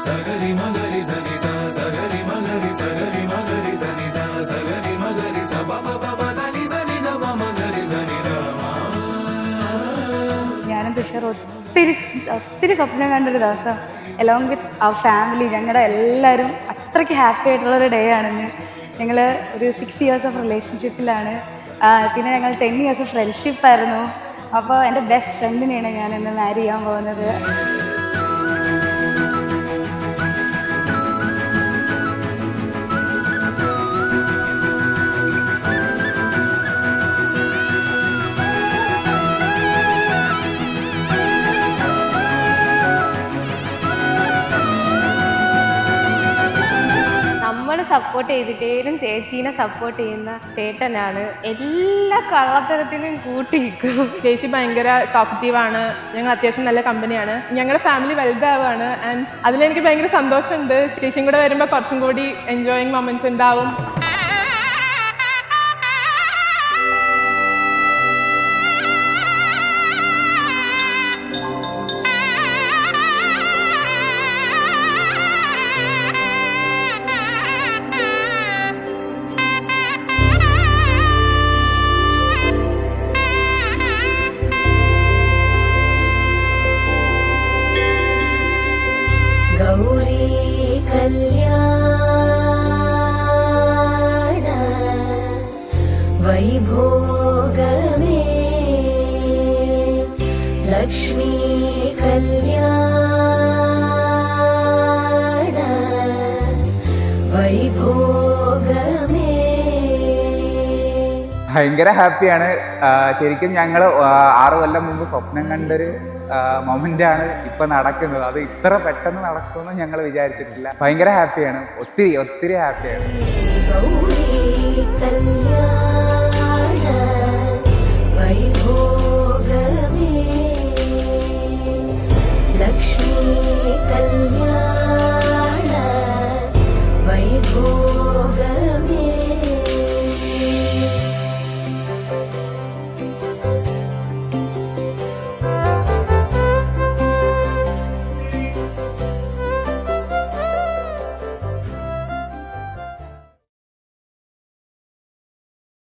സഗരി മഗരി സനി സ സഗരി മഗരി സഗരി മഗരി സനി സ സഗരി മഗരി സ പ പ പ ധനി സനി ധ പ മഗരി സനി ധ മ. ഞാനും തുഷാർ ഒത്തിരി സ്വപ്നം കണ്ടൊരു ദിവസം എലോങ് വിത്ത് അവർ ഫാമിലി. ഞങ്ങളുടെ എല്ലാവരും അത്രയ്ക്ക് ഹാപ്പി ആയിട്ടുള്ളൊരു ഡേ ആണെന്ന്. ഞങ്ങൾ ഒരു 6 years ഓഫ് റിലേഷൻഷിപ്പിലാണ്. പിന്നെ ഞങ്ങൾ 10 years ഓഫ് ഫ്രണ്ട്ഷിപ്പായിരുന്നു. അപ്പോൾ എൻ്റെ ബെസ്റ്റ് ഫ്രണ്ടിനെയാണ് ഞാൻ ഇന്ന് മാരി ചെയ്യാൻ പോകുന്നത്. നമ്മൾ സപ്പോർട്ട് ചെയ്തിട്ടേലും ചേച്ചീനെ സപ്പോർട്ട് ചെയ്യുന്ന ചേട്ടനാണ്. എല്ലാ കള്ളത്തരത്തിനും കൂട്ടിയിരിക്കും. ചേച്ചി ഭയങ്കര ടോക്കറ്റീവാണ്. ഞങ്ങൾ അത്യാവശ്യം നല്ല കമ്പനിയാണ്. ഞങ്ങളുടെ ഫാമിലി വലുതാവാണ്. ആൻഡ് അതിലെനിക്ക് ഭയങ്കര സന്തോഷമുണ്ട്. ചേച്ചിയും കൂടെ വരുമ്പോൾ കുറച്ചും കൂടി എൻജോയിങ് മൊമെന്റ്സ് ഉണ്ടാവും. ഗൗരി കല്യാണ വൈഭോഗമേ ലക്ഷ്മി കല്യാണ വൈഭോഗമേ. ഭയങ്കര ഹാപ്പിയാണ്. ശരിക്കും ഞങ്ങൾ 6 കൊല്ലം മുമ്പ് സ്വപ്നം കണ്ടൊരു മൊമെൻ്റാണ് ഇപ്പം നടക്കുന്നത്. അത് ഇത്ര പെട്ടെന്ന് നടക്കുമെന്ന് ഞങ്ങൾ വിചാരിച്ചിട്ടില്ല. ഭയങ്കര ഹാപ്പിയാണ്. ഒത്തിരി ഹാപ്പിയാണ്. ഗൗരി കല്യാണ